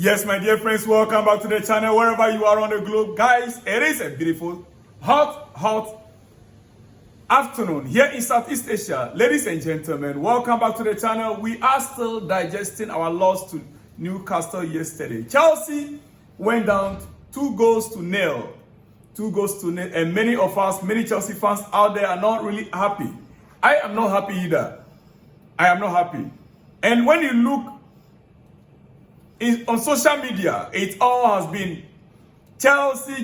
Yes, my dear friends, welcome back to the channel wherever you are on the globe. Guys, it is a beautiful, hot afternoon here in Southeast Asia. Ladies and gentlemen, welcome back to the channel. We are still digesting our loss to Newcastle yesterday. Chelsea went down 2-0. 2-0, and many of us, many Chelsea fans out there are not really happy. I am not happy either. I am not happy. And when you look on social media, it all has been Chelsea,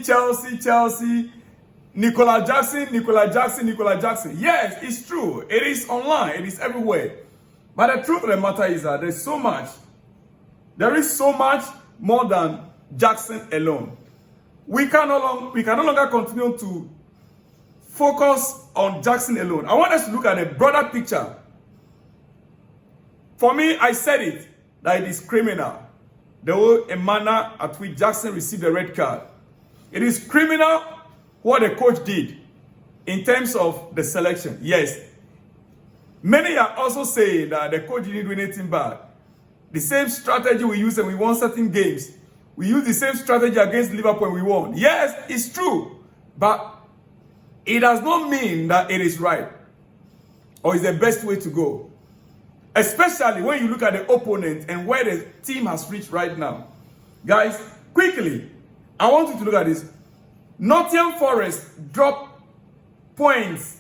Nicolas Jackson. Yes, it's true. It is online. It is everywhere. But the truth of the matter is that there is so much more than Jackson alone. We can no longer continue to focus on Jackson alone. I want us to look at the broader picture. For me, I said it, that it is criminal. The way manner at which Jackson received a red card. It is criminal what the coach did in terms of the selection. Yes. Many are also saying that the coach didn't do anything bad. The same strategy we used and we won certain games. We used the same strategy against Liverpool and we won. Yes, it's true. But it does not mean that it is right or is the best way to go. Especially when you look at the opponent and where the team has reached right now. Guys, quickly, I want you to look at this. Nottingham Forest dropped points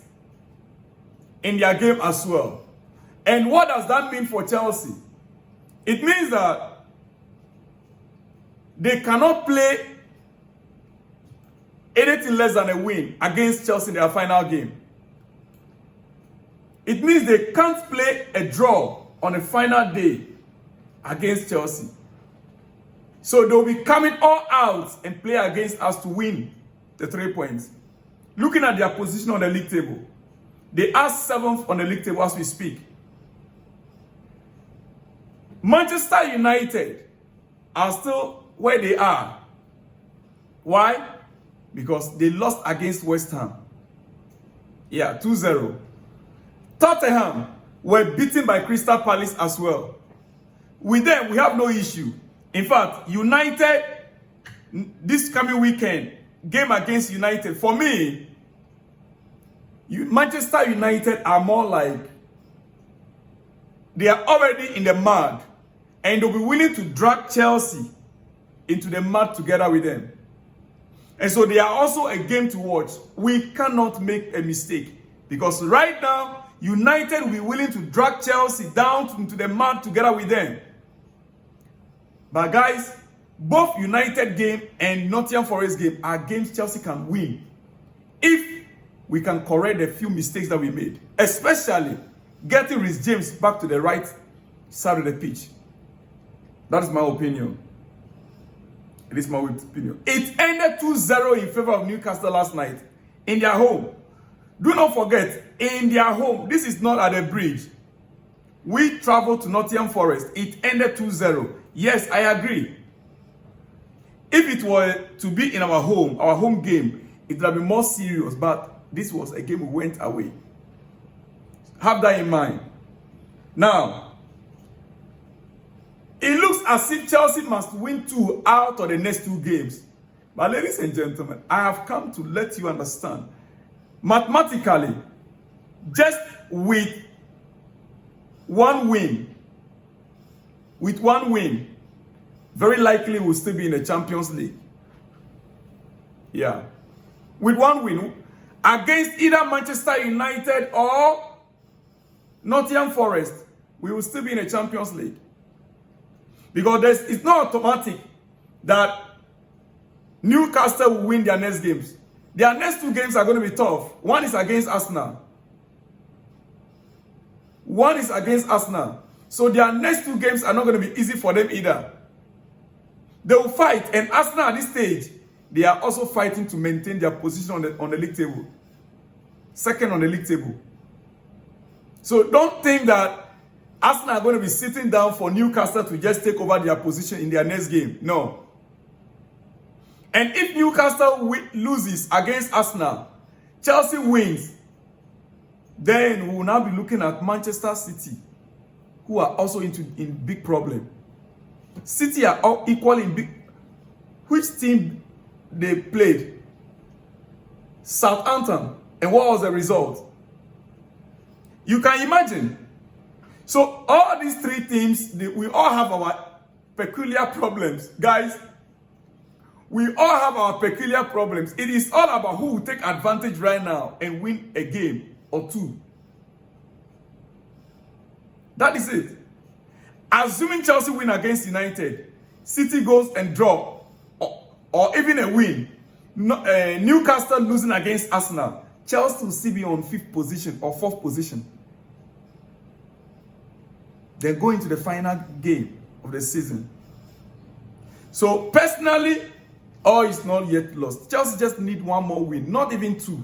in their game as well. And what does that mean for Chelsea? It means that they cannot play anything less than a win against Chelsea in their final game. It means they can't play a draw on a final day against Chelsea. So they'll be coming all out and play against us to win the 3 points. Looking at their position on the league table, they are 7th on the league table as we speak. Manchester United are still where they are. Why? Because they lost against West Ham. Yeah, 2-0. Tottenham were beaten by Crystal Palace as well. With them, we have no issue. In fact, United, this coming weekend, game against United, for me, Manchester United are more like, they are already in the mud, and they'll be willing to drag Chelsea into the mud together with them. And so they are also a game to watch. We cannot make a mistake, because right now, United will be willing to drag Chelsea down into the mud together with them. But guys, both United game and Nottingham Forest game are games Chelsea can win if we can correct the few mistakes that we made. Especially getting Reece James back to the right side of the pitch. That is my opinion. It is my opinion. It ended 2-0 in favor of Newcastle last night in their home. Do not forget, in their home, this is not at the bridge. We traveled to Nottingham Forest. It ended 2-0. Yes, I agree. If it were to be in our home game, it would have been more serious. But this was a game we went away. Have that in mind. Now, it looks as if Chelsea must win 2 out of the next 2 games. But ladies and gentlemen, I have come to let you understand. Mathematically, just with one win, very likely we'll still be in the Champions League. Yeah. With one win, against either Manchester United or Nottingham Forest, we will still be in the Champions League. Because it's not automatic that Newcastle will win their next games. Their next 2 games are going to be tough. One is against Arsenal. So their next 2 games are not going to be easy for them either. They will fight. And Arsenal at this stage, they are also fighting to maintain their position on the league table. Second on the league table. So don't think that Arsenal are going to be sitting down for Newcastle to just take over their position in their next game. No. And if Newcastle loses against Arsenal, Chelsea wins, then we will now be looking at Manchester City, who are also in big problem. City are all equal in big. Which team they played? Southampton. And what was the result? You can imagine. So all these three teams, we all have our peculiar problems. Guys, we all have our peculiar problems. It is all about who will take advantage right now and win a game or two. That is it. Assuming Chelsea win against United, City goes and draw, or even a win. Newcastle losing against Arsenal, Chelsea will still be on 5th position or 4th position. They go into the final game of the season. So personally, all is not yet lost. Chelsea just need one more win, not even two.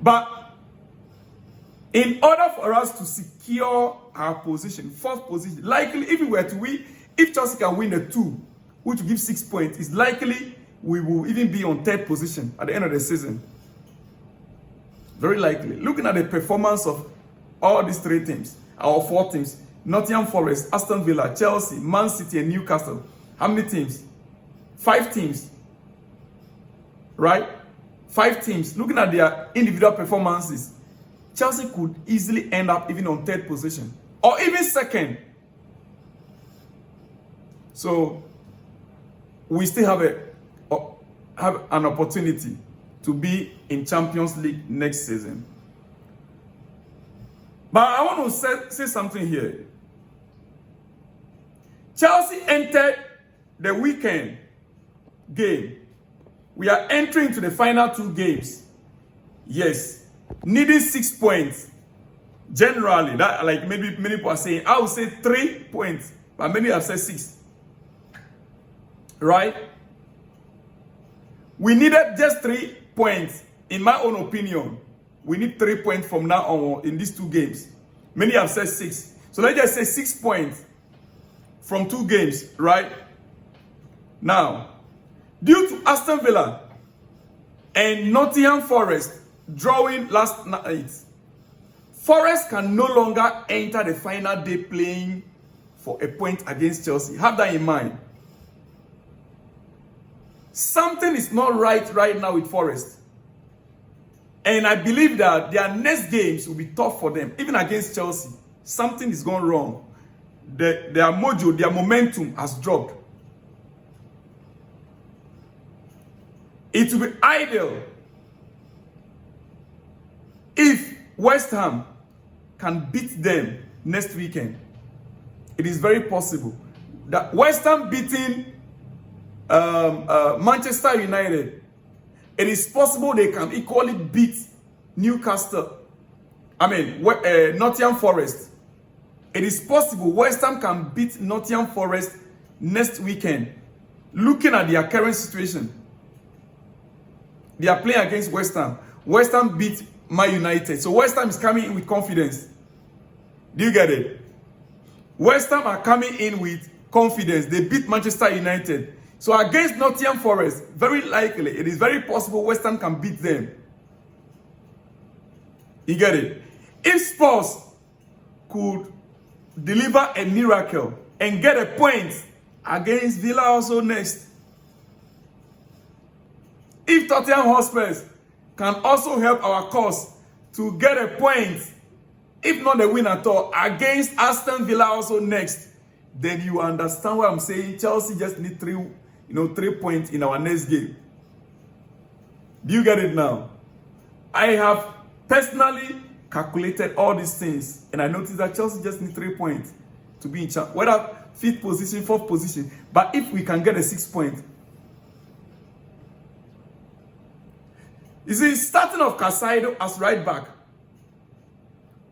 But in order for us to secure our position, 4th position, likely if we were to win, if Chelsea can win the 2, which will give 6 points, it's likely we will even be on 3rd position at the end of the season. Very likely. Looking at the performance of all these 3 teams, our 4 teams, Nottingham Forest, Aston Villa, Chelsea, Man City, and Newcastle. How many teams? 5 teams. Right? 5 teams. Looking at their individual performances, Chelsea could easily end up even on 3rd position. Or even 2nd. So, we still have an opportunity to be in Champions League next season. But I want to say something here. Chelsea entered the weekend game. We are entering into the final 2 games. Yes, needing 6 points. Generally, that like maybe many people are saying, I would say 3 points, but many have said 6. Right? We needed just 3 points, in my own opinion. We need 3 points from now on in these 2 games. Many have said 6. So let's just say 6 points from 2 games, right? Now, due to Aston Villa and Nottingham Forest drawing last night, Forest can no longer enter the final day playing for a point against Chelsea. Have that in mind. Something is not right now with Forest. And I believe that their next games will be tough for them, even against Chelsea. Something is going wrong. Their mojo, their momentum has dropped. It will be ideal if West Ham can beat them next weekend. It is very possible that West Ham beating Manchester United, it is possible they can equally beat Newcastle. Nottingham Forest. It is possible West Ham can beat Nottingham Forest next weekend. Looking at their current situation, they are playing against West Ham. West Ham beat Man United. So West Ham is coming in with confidence. Do you get it? West Ham are coming in with confidence. They beat Manchester United. So against Nottingham Forest, very likely, it is very possible West Ham can beat them. You get it? If Spurs could deliver a miracle and get a point against Villa also next, if Tottenham Hotspur can also help our cause to get a point, if not a win at all, against Aston Villa also next, then you understand what I'm saying. Chelsea just need 3 points in our next game. Do you get it now? I have personally calculated all these things, and I noticed that Chelsea just need 3 points to be in charge. Whether 5th position, 4th position, but if we can get a 6 point. You see, starting off Casado as right back,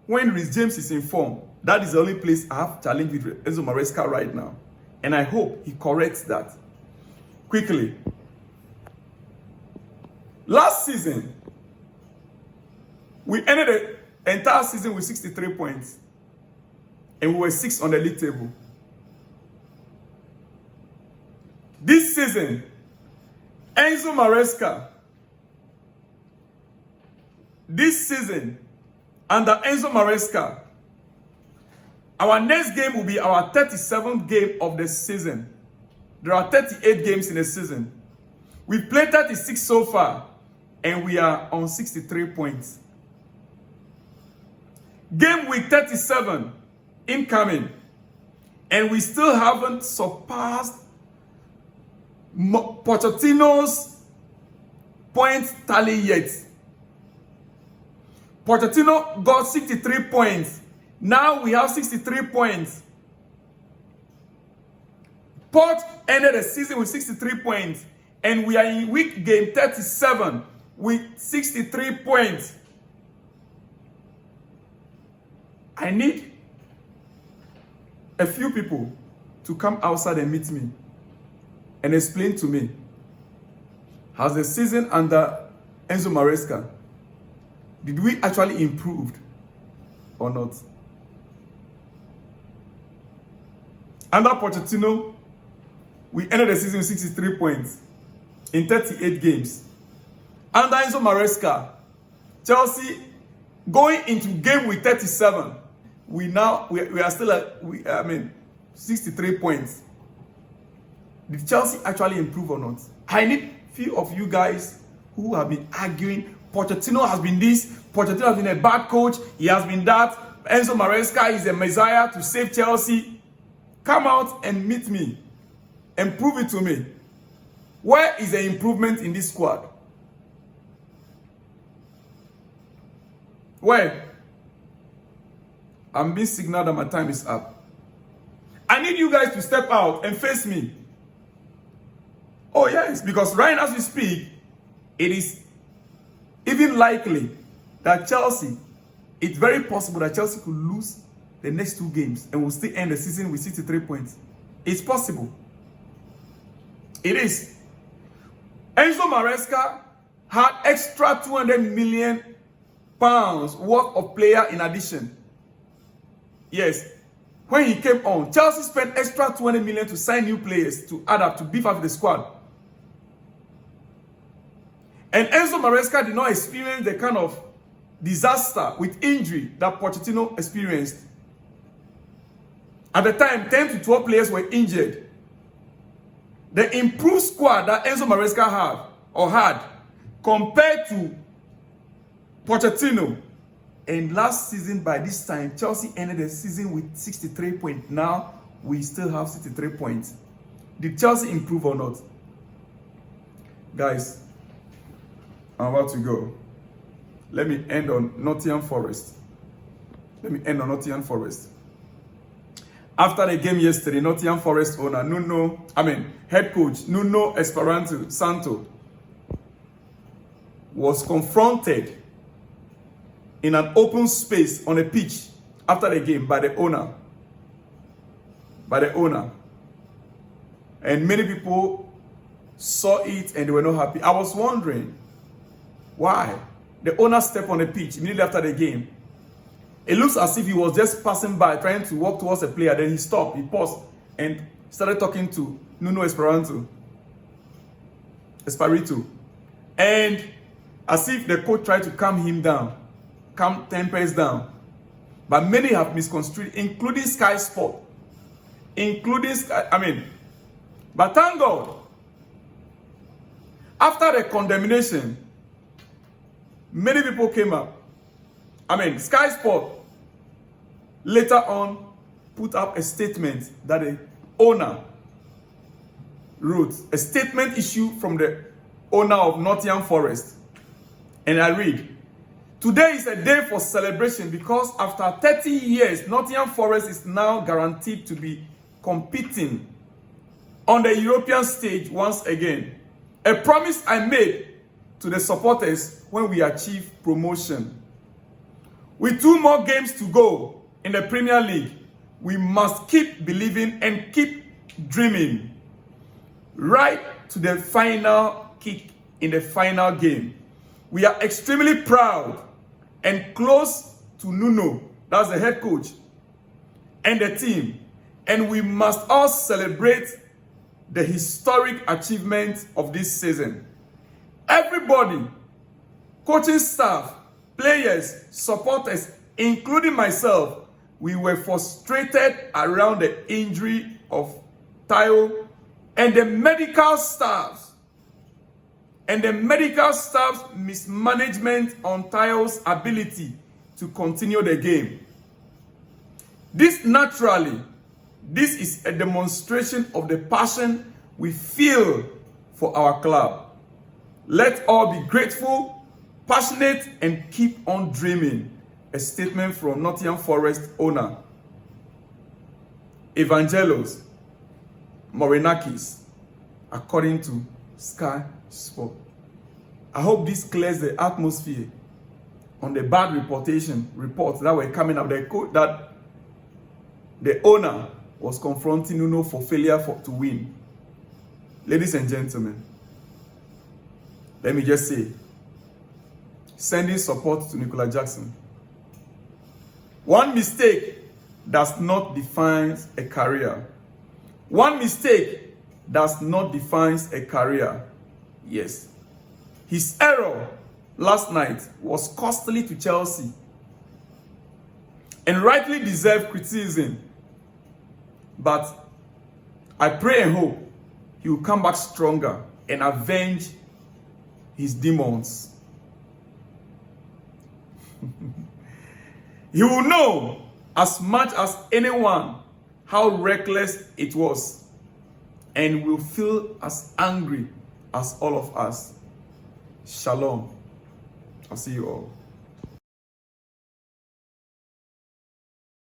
when Reece James is in form, that is the only place I have challenge with Enzo Maresca right now. And I hope he corrects that quickly. Last season, we ended the entire season with 63 points. And we were 6th on the league table. This season, Enzo Maresca, under Enzo Maresca, Our next game will be our 37th game of the season. There are 38 games in the season. We've played 36 so far, and we are on 63 points. Game week 37 incoming, and we still haven't surpassed Pochettino's point tally yet. Pochettino got 63 points. Now we have 63 points. Poch ended the season with 63 points, and we are in week game 37 with 63 points. I need a few people to come outside and meet me and explain to me, has the season under Enzo Maresca, did we actually improve or not? Under Pochettino, we ended the season with 63 points in 38 games. Under Enzo Maresca, Chelsea going into game week 37, we are still at 63 points. Did Chelsea actually improve or not? I need few of you guys who have been arguing Pochettino has been this, Pochettino has been a bad coach, he has been that, Enzo Maresca is a messiah to save Chelsea. Come out and meet me and prove it to me. Where is the improvement in this squad? Where? I'm being signaled that my time is up. I need you guys to step out and face me. Oh yes, because right now as we speak, it is even likely that Chelsea, it's very possible that Chelsea could lose the next 2 games and will still end the season with 63 points. It's possible. It is. Enzo Maresca had extra 200 million pounds worth of player in addition. Yes. When he came on, Chelsea spent extra 200 million to sign new players to add up to beef up the squad. And Enzo Maresca did not experience the kind of disaster with injury that Pochettino experienced. At the time, 10 to 12 players were injured. The improved squad that Enzo Maresca had compared to Pochettino. And last season, by this time, Chelsea ended the season with 63 points. Now, we still have 63 points. Did Chelsea improve or not? Guys, I'm about to go. Let me end on Nottingham Forest. After the game yesterday, Nottingham Forest owner, head coach, Nuno Espirito Santo, was confronted in an open space on a pitch after the game by the owner. And many people saw it and they were not happy. I was wondering why the owner stepped on the pitch immediately after the game. It looks as if he was just passing by, trying to walk towards a player. Then he stopped, he paused, and started talking to Nuno Espirito. And as if the coach tried to calm him down, calm tempers down. But many have misconstrued, including Sky Sport. But thank God, after the condemnation, many people came up. Sky Sport later on put up a statement that the owner wrote, a statement issued from the owner of Nottingham Forest. And I read, "Today is a day for celebration because after 30 years, Nottingham Forest is now guaranteed to be competing on the European stage once again. A promise I made to the supporters when we achieve promotion. With 2 more games to go in the Premier League, we must keep believing and keep dreaming. Right to the final kick in the final game. We are extremely proud and close to Nuno, that's the head coach, and the team. And we must all celebrate the historic achievement of this season. Everybody, coaching staff, players, supporters, including myself, we were frustrated around the injury of Tayo and the medical staff's mismanagement on Tayo's ability to continue the game. This is a demonstration of the passion we feel for our club. Let's all be grateful, passionate, and keep on dreaming. A statement from Nottingham Forest owner Evangelos Morenakis, according to Sky Sport. I hope this clears the atmosphere on the bad reports that were coming up. That the owner was confronting Nuno for failure to win. Ladies and gentlemen, let me just say, sending support to Nicolas Jackson. One mistake does not define a career. One mistake does not define a career. Yes. His error last night was costly to Chelsea and rightly deserved criticism. But I pray and hope he will come back stronger and avenge his demons. He will know as much as anyone how reckless it was and will feel as angry as all of us. Shalom. I'll see you all.